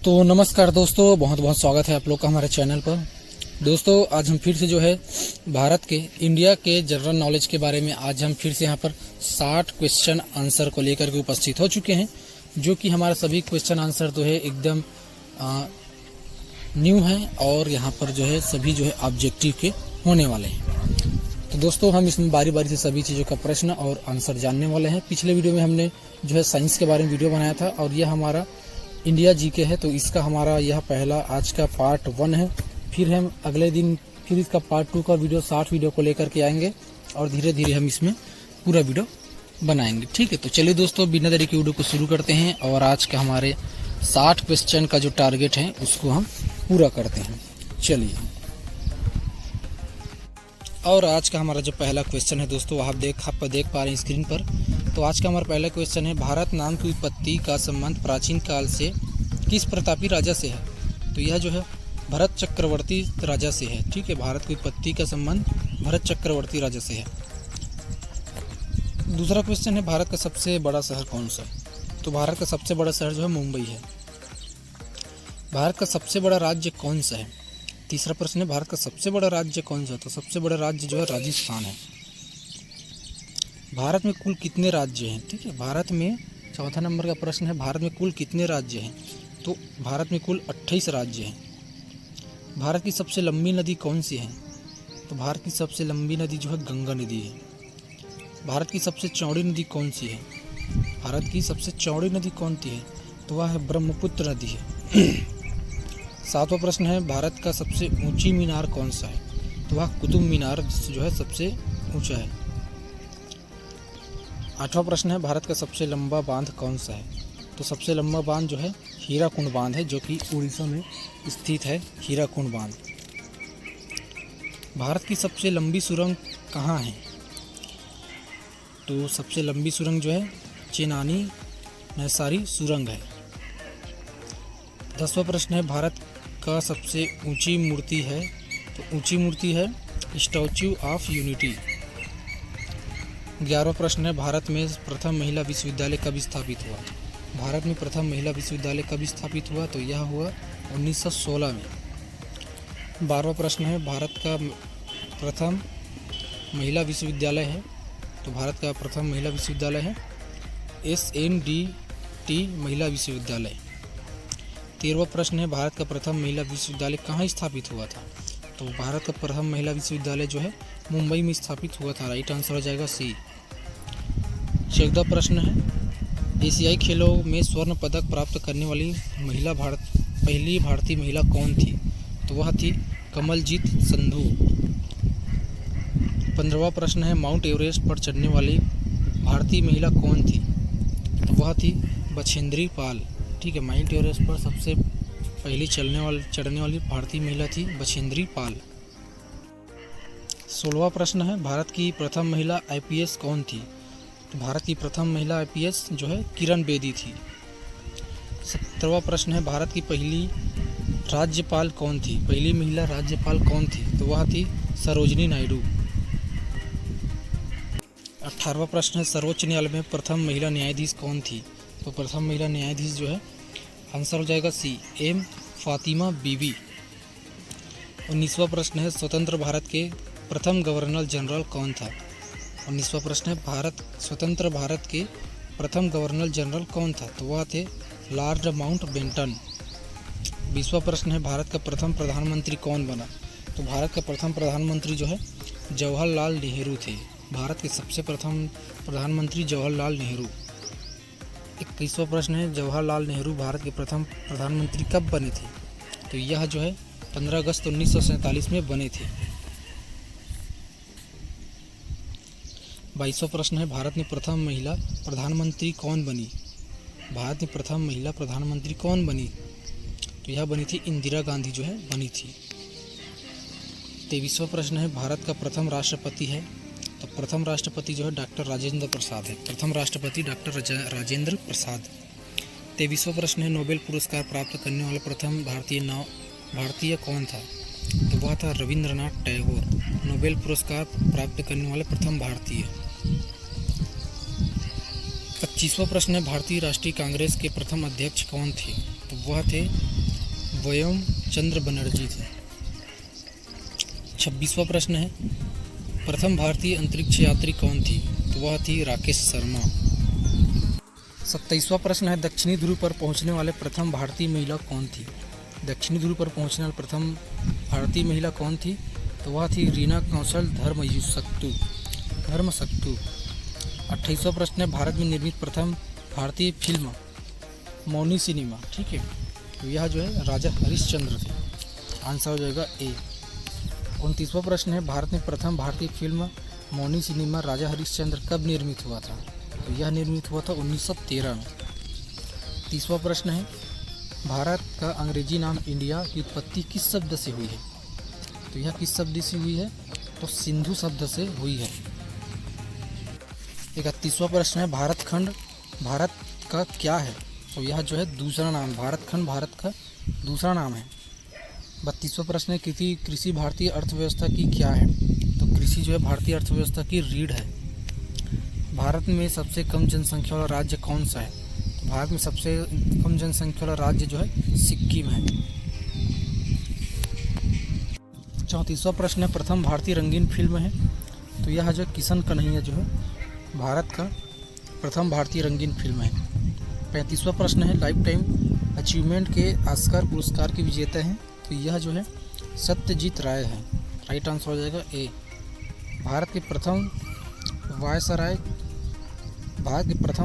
तो नमस्कार दोस्तों, बहुत बहुत स्वागत है आप लोग का हमारे चैनल पर। दोस्तों आज हम फिर से जो है भारत के इंडिया के जनरल नॉलेज के बारे में आज हम फिर से यहाँ पर 60 क्वेश्चन आंसर को लेकर के उपस्थित हो चुके हैं, जो कि हमारा सभी क्वेश्चन आंसर जो है एकदम न्यू है और यहाँ पर जो है सभी जो है ऑब्जेक्टिव के होने वाले हैं। तो दोस्तों हम इसमें बारी बारी से सभी चीज़ों का प्रश्न और आंसर जानने वाले हैं। पिछले वीडियो में हमने जो है साइंस के बारे में वीडियो बनाया था और यह हमारा इंडिया जीके है, तो इसका हमारा यह पहला आज का पार्ट 1 है। फिर हम अगले दिन फिर इसका पार्ट 2 का वीडियो 60 वीडियो को लेकर के आएंगे और धीरे धीरे हम इसमें पूरा वीडियो बनाएंगे। ठीक है, तो चलिए दोस्तों बिना देरी के वीडियो को शुरू करते हैं और आज का हमारे 60 क्वेश्चन का जो टारगेट है उसको हम पूरा करते हैं। चलिए, और आज का हमारा जो पहला क्वेश्चन है दोस्तों आप देख पा रहे हैं स्क्रीन पर। तो आज का हमारा पहला क्वेश्चन है, भारत नाम की उत्पत्ति का संबंध प्राचीन काल से किस प्रतापी राजा से है? तो यह जो है भरत चक्रवर्ती राजा से है। ठीक है, भारत की उत्पत्ति का संबंध भरत चक्रवर्ती राजा से है। दूसरा क्वेश्चन है, भारत का सबसे बड़ा शहर कौन सा है? तो भारत का सबसे बड़ा शहर जो है मुंबई है। भारत का सबसे बड़ा राज्य कौन सा है? तीसरा प्रश्न है, भारत का सबसे बड़ा राज्य कौन सा है? तो सबसे बड़ा राज्य जो है राजस्थान है। भारत में कुल कितने राज्य हैं? ठीक है, भारत में चौथा नंबर का प्रश्न है, भारत में कुल कितने राज्य हैं? तो भारत में कुल 28 राज्य हैं। भारत की सबसे लंबी नदी कौन सी है? तो भारत की सबसे लंबी नदी जो है गंगा नदी है। भारत की सबसे चौड़ी नदी कौन सी है? भारत की सबसे चौड़ी नदी कौन सी है? तो वह है ब्रह्मपुत्र नदी है। सातवां प्रश्न है, भारत का सबसे ऊंची मीनार कौन सा है? तो वह कुतुब मीनार जो है सबसे ऊंचा है। आठवां प्रश्न है, भारत का सबसे लंबा बांध कौन सा है? तो सबसे लंबा बांध जो है हीराकुंड बांध है, जो कि उड़ीसा में स्थित है हीराकुंड बांध। भारत की सबसे लंबी सुरंग कहाँ है? तो सबसे लंबी सुरंग जो है चेनानी नैसारी सुरंग है। 10वां प्रश्न है, भारत का सबसे ऊंची मूर्ति है? तो ऊंची मूर्ति है स्टैच्यू ऑफ यूनिटी। 11वां प्रश्न है, भारत में प्रथम महिला विश्वविद्यालय कब स्थापित हुआ? भारत में प्रथम महिला विश्वविद्यालय कब स्थापित हुआ? तो यह हुआ 1916 में। 12वां प्रश्न है, भारत का प्रथम महिला विश्वविद्यालय है? तो भारत का प्रथम महिला विश्वविद्यालय है SNDT महिला विश्वविद्यालय। 13वां प्रश्न है, भारत का प्रथम महिला विश्वविद्यालय कहाँ स्थापित हुआ था? तो भारत का प्रथम महिला विश्वविद्यालय जो है मुंबई में स्थापित हुआ था। राइट आंसर हो जाएगा सी। 14वां प्रश्न है, एशियाई खेलों में स्वर्ण पदक प्राप्त करने वाली पहली भारतीय महिला कौन थी? तो वह थी कमलजीत संधू। 15वां प्रश्न है, माउंट एवरेस्ट पर चढ़ने वाली भारतीय महिला कौन थी? तो वह थी बछेंद्री पाल। ठीक है, माउंट एवरेस्ट पर सबसे पहली चढ़ने वाली भारतीय महिला थी बछेंद्री पाल। 16वां प्रश्न है, भारत की प्रथम महिला IPS कौन थी? तो भारत की प्रथम महिला IPS जो है किरण बेदी थी। 17वां प्रश्न है, भारत की पहली राज्यपाल कौन थी? पहली महिला राज्यपाल कौन थी? तो वह थी सरोजिनी नायडू। 18वां प्रश्न है, सर्वोच्च न्यायालय में प्रथम महिला न्यायाधीश कौन थी? तो प्रथम महिला न्यायाधीश जो है आंसर हो जाएगा सी, M फातिमा बीबी। 19वां प्रश्न है, स्वतंत्र भारत के प्रथम गवर्नर जनरल कौन था? 19वां प्रश्न है, स्वतंत्र भारत के प्रथम गवर्नर जनरल कौन था? तो वह थे लॉर्ड माउंटबेटन। 20वां प्रश्न है, भारत का प्रथम प्रधानमंत्री कौन बना? तो भारत का प्रथम प्रधानमंत्री जो है जवाहरलाल नेहरू थे। भारत के सबसे प्रथम प्रधानमंत्री जवाहरलाल नेहरू। 21वां प्रश्न है, जवाहरलाल नेहरू भारत के प्रथम प्रधानमंत्री कब बने थे? तो यह जो है 15 अगस्त 1947 में बने थे। 22वां प्रश्न है, भारत में प्रथम महिला प्रधानमंत्री कौन बनी? भारत में प्रथम महिला प्रधानमंत्री कौन बनी? तो यह बनी थी इंदिरा गांधी जो है बनी थी। 23वां प्रश्न है, भारत का प्रथम राष्ट्रपति है? तो प्रथम राष्ट्रपति जो है डॉक्टर राजेंद्र प्रसाद है। प्रथम राष्ट्रपति डॉक्टर राजेंद्र प्रसाद। 23वां प्रश्न है, नोबेल पुरस्कार प्राप्त करने वाला प्रथम भारतीय कौन था? तो वह था रविंद्रनाथ टैगोर। नोबेल पुरस्कार प्राप्त करने वाले प्रथम भारतीय। 25वां प्रश्न है, भारतीय राष्ट्रीय कांग्रेस के प्रथम अध्यक्ष कौन थे? तो वह थे व्योम चंद्र बनर्जी थे। 26वां प्रश्न है, प्रथम भारतीय अंतरिक्ष यात्री कौन थी? तो वह थी राकेश शर्मा। 27वां प्रश्न है, दक्षिणी ध्रुव पर पहुंचने वाले प्रथम भारतीय महिला कौन थी? दक्षिणी ध्रुव पर पहुंचने वाली प्रथम भारतीय महिला कौन थी? तो वह थी रीना कौशल धर्मसक्तु। 28वां प्रश्न है, भारत में निर्मित प्रथम भारतीय फिल्म मौनी सिनेमा, ठीक है, तो यह जो है राजा हरिश्चंद्र थे। आंसर हो जाएगा ए। 29वां प्रश्न है, भारत में प्रथम भारतीय फिल्म मौनी सिनेमा राजा हरिश्चंद्र कब निर्मित हुआ था? तो यह निर्मित हुआ था 1913 में। 30वां प्रश्न है, भारत का अंग्रेजी नाम इंडिया की उत्पत्ति किस शब्द से हुई है? तो यह किस शब्द से हुई है? तो सिंधु शब्द से हुई है। 31वां प्रश्न है, भारत का क्या है? तो यह जो है दूसरा नाम, भारत खंड भारत का दूसरा नाम है। 32वां प्रश्न है, कृषि भारतीय अर्थव्यवस्था की क्या है? तो कृषि जो है भारतीय अर्थव्यवस्था की रीढ़ है। भारत में सबसे कम जनसंख्या वाला राज्य कौन सा है? तो भारत में सबसे कम जनसंख्या वाला राज्य जो है सिक्किम है। 34वां प्रश्न है, प्रथम भारतीय रंगीन फिल्म है? तो यह जो किशन कन्हैया जो है भारत का प्रथम भारतीय रंगीन फिल्म है। 35वां प्रश्न है, लाइफ टाइम अचीवमेंट के ऑस्कर पुरस्कार के विजेता हैं? तो यह जो है सत्यजीत राय है। राइट आंसर हो जाएगा ए। भारत के प्रथम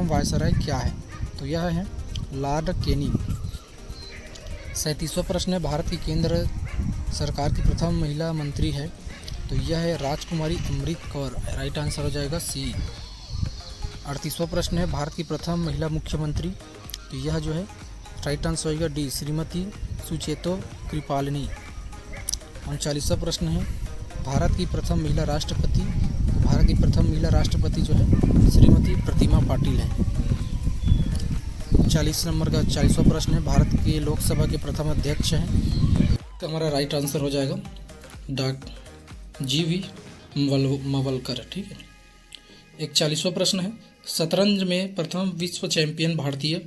वायसराय क्या है? तो यह है लॉर्ड केनी। 37वां प्रश्न है, भारत की केंद्र सरकार की प्रथम महिला मंत्री है? तो यह है राजकुमारी अमृत कौर। राइट आंसर हो जाएगा सी। 38वां प्रश्न है, भारत की प्रथम महिला मुख्यमंत्री? तो यह जो है राइट आंसर होगा डी, श्रीमती सुचेतो कृपालिनी। 39वां प्रश्न है, भारत की प्रथम महिला राष्ट्रपति? तो भारत की प्रथम महिला राष्ट्रपति जो है श्रीमती प्रतिमा पाटिल है। 40वां प्रश्न है, भारत के लोकसभा के प्रथम अध्यक्ष हैं? तो हमारा राइट आंसर हो जाएगा जी.वी. मवलकर, ठीक है। 41वां प्रश्न है, शतरंज में प्रथम विश्व चैंपियन भारतीय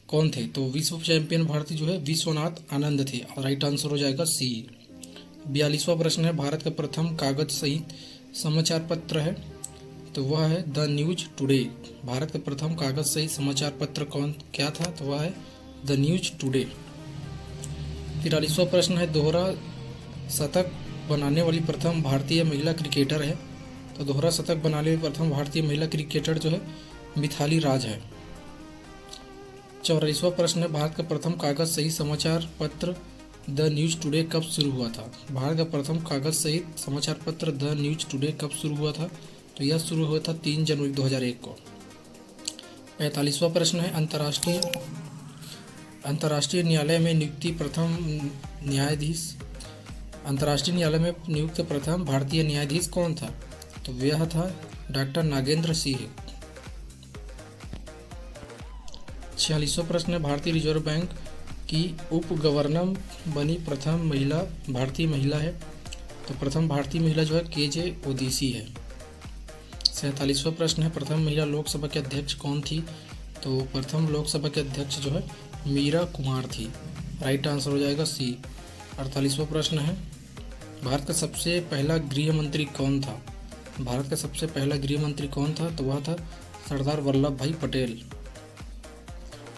कौन थे? तो विश्व चैंपियन भारतीय जो है विश्वनाथ आनंद थे। राइट आंसर हो जाएगा सी। 42वां प्रश्न है, भारत का प्रथम कागज सहित समाचार पत्र है? तो वह है द न्यूज टुडे। भारत का प्रथम कागज सहित समाचार पत्र क्या था? तो वह है द न्यूज टुडे। 43वां प्रश्न है, दोहरा शतक बनाने वाली प्रथम भारतीय महिला क्रिकेटर है? तो दोहरा शतक बनाने वाली प्रथम भारतीय महिला क्रिकेटर जो है मिथाली राज है। 44वां प्रश्न है, भारत का प्रथम कागज सहित समाचार पत्र द न्यूज टुडे कब शुरू हुआ था? भारत का प्रथम कागज सहित समाचार पत्र द न्यूज टुडे कब शुरू हुआ था? तो यह शुरू हुआ था 3 जनवरी 2001 को। 45वां प्रश्न है, अंतर्राष्ट्रीय न्यायालय में नियुक्ति प्रथम न्यायाधीश? अंतर्राष्ट्रीय न्यायालय में नियुक्त प्रथम भारतीय न्यायाधीश कौन था? तो वह था डॉक्टर नागेंद्र सिंह। 46वां प्रश्न है, भारतीय रिजर्व बैंक की उप गवर्नर बनी प्रथम भारतीय महिला है? तो प्रथम भारतीय महिला जो है के.जे. ओदिसी है। 47वां प्रश्न है, प्रथम महिला लोकसभा के अध्यक्ष कौन थी? तो प्रथम लोकसभा के अध्यक्ष जो है मीरा कुमार थी। राइट आंसर हो जाएगा सी। 48वां प्रश्न है, भारत का सबसे पहला गृह मंत्री कौन था? भारत का सबसे पहला गृह मंत्री कौन था? तो वह था सरदार वल्लभ भाई पटेल।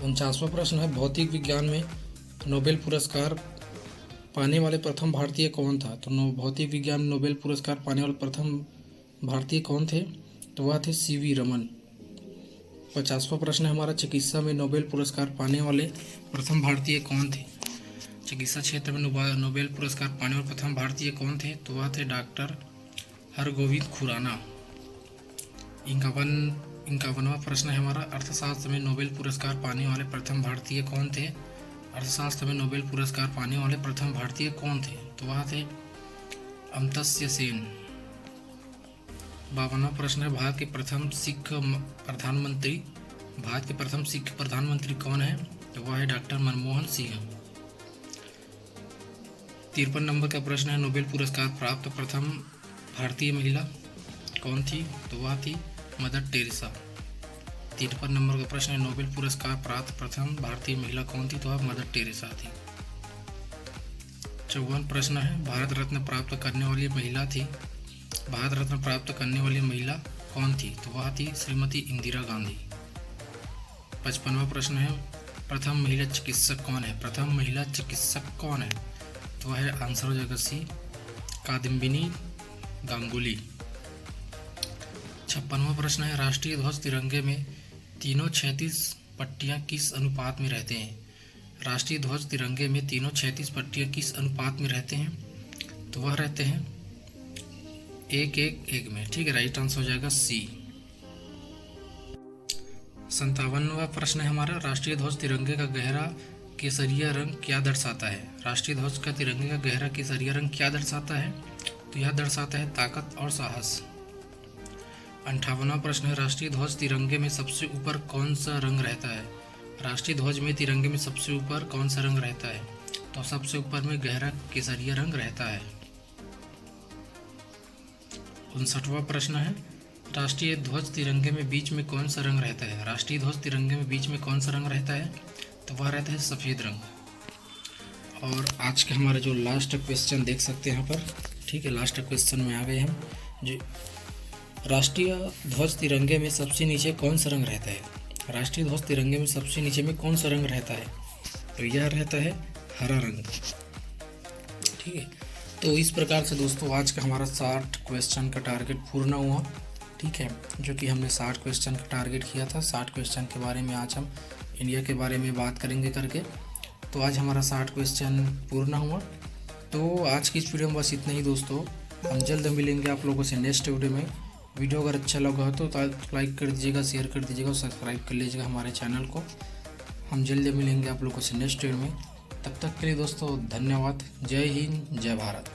49वां प्रश्न है, भौतिक विज्ञान में नोबेल पुरस्कार पाने वाले प्रथम भारतीय कौन था? तो भौतिक विज्ञान में नोबेल पुरस्कार पाने वाले प्रथम भारतीय कौन थे? तो वह थे सी.वी. रमन। 50वां प्रश्न है हमारा, चिकित्सा में नोबेल पुरस्कार पाने वाले प्रथम भारतीय कौन थे? चिकित्सा क्षेत्र में नोबेल पुरस्कार पाने वाले प्रथम भारतीय कौन थे? तो वह थे डॉक्टर हरगोविंद खुराना। 51वां प्रश्न है हमारा, अर्थशास्त्र में नोबेल पुरस्कार पाने वाले प्रथम भारतीय कौन थे? अर्थशास्त्र में नोबेल पुरस्कार पाने वाले प्रथम भारतीय कौन थे? तो वह थे अमर्त्य सेन। 52वां प्रश्न है, भारत के प्रथम सिख प्रधानमंत्री कौन है? तो वह है डॉक्टर मनमोहन सिंह। 53 नंबर का प्रश्न है, नोबेल पुरस्कार प्राप्त प्रथम भारतीय महिला कौन थी? तो वह थी मदर टेरेसा। 53 नंबर का प्रश्न है, नोबेल पुरस्कार प्राप्त प्रथम भारतीय महिला कौन थी? तो वह मदर टेरेसा थी। 54 प्रश्न है, भारत रत्न प्राप्त करने वाली महिला थी, भारत रत्न प्राप्त करने वाली महिला कौन थी? तो वह थी श्रीमती इंदिरा गांधी। 55वां प्रश्न है, प्रथम महिला चिकित्सक कौन है? प्रथम महिला चिकित्सक कौन है? तो वह है आंसर हो जाएगा सी, कादम्बिनी गांगुली। 56वां प्रश्न है, राष्ट्रीय ध्वज तिरंगे में तीनों क्षैतिज पट्टियां किस अनुपात में रहते हैं? राष्ट्रीय ध्वज तिरंगे में तीनों क्षैतिज पट्टियां किस अनुपात में रहते हैं? तो वह रहते हैं 1:1:1 में। ठीक है, राइट आंसर हो जाएगा सी। 57वां प्रश्न है हमारा, राष्ट्रीय ध्वज तिरंगे का गहरा केसरिया रंग क्या दर्शाता है? राष्ट्रीय ध्वज का तिरंगे का गहरा केसरिया रंग क्या दर्शाता है? तो यह दर्शाता है ताकत और साहस। 58वां प्रश्न है, राष्ट्रीय ध्वज तिरंगे में सबसे ऊपर कौन सा रंग रहता है? राष्ट्रीय ध्वज में तिरंगे में सबसे ऊपर कौन सा रंग रहता है? तो सबसे ऊपर में गहरा केसरिया रंग रहता है। 59वां प्रश्न है, राष्ट्रीय ध्वज तिरंगे में बीच में कौन सा रंग रहता है? राष्ट्रीय ध्वज तिरंगे में बीच में कौन सा रंग रहता है? तो वह रहता है सफ़ेद रंग। और आज का हमारा जो लास्ट क्वेश्चन देख सकते हैं यहाँ पर, ठीक है, लास्ट क्वेश्चन में आ गए हम। जो राष्ट्रीय ध्वज तिरंगे में सबसे नीचे कौन सा रंग रहता है? राष्ट्रीय ध्वज तिरंगे में सबसे नीचे में कौन सा रंग रहता है? तो यह रहता है हरा रंग। ठीक है, तो इस प्रकार से दोस्तों आज का हमारा 60 क्वेश्चन का टारगेट पूर्ण हुआ। ठीक है, जो कि हमने 60 क्वेश्चन का टारगेट किया था। 60 क्वेश्चन के बारे में आज हम इंडिया के बारे में बात करेंगे करके। तो आज हमारा 60 क्वेश्चन पूर्ण हुआ। तो आज की इस वीडियो में बस इतना ही दोस्तों। हम जल्द मिलेंगे आप लोगों से नेक्स्ट वीडियो में। वीडियो अगर अच्छा लगा हो तो लाइक कर दीजिएगा, शेयर कर दीजिएगा और सब्सक्राइब कर लीजिएगा हमारे चैनल को। हम जल्द मिलेंगे आप लोगों से नेक्स्ट वीडियो में। तब तक के लिए दोस्तों धन्यवाद। जय हिंद, जय भारत।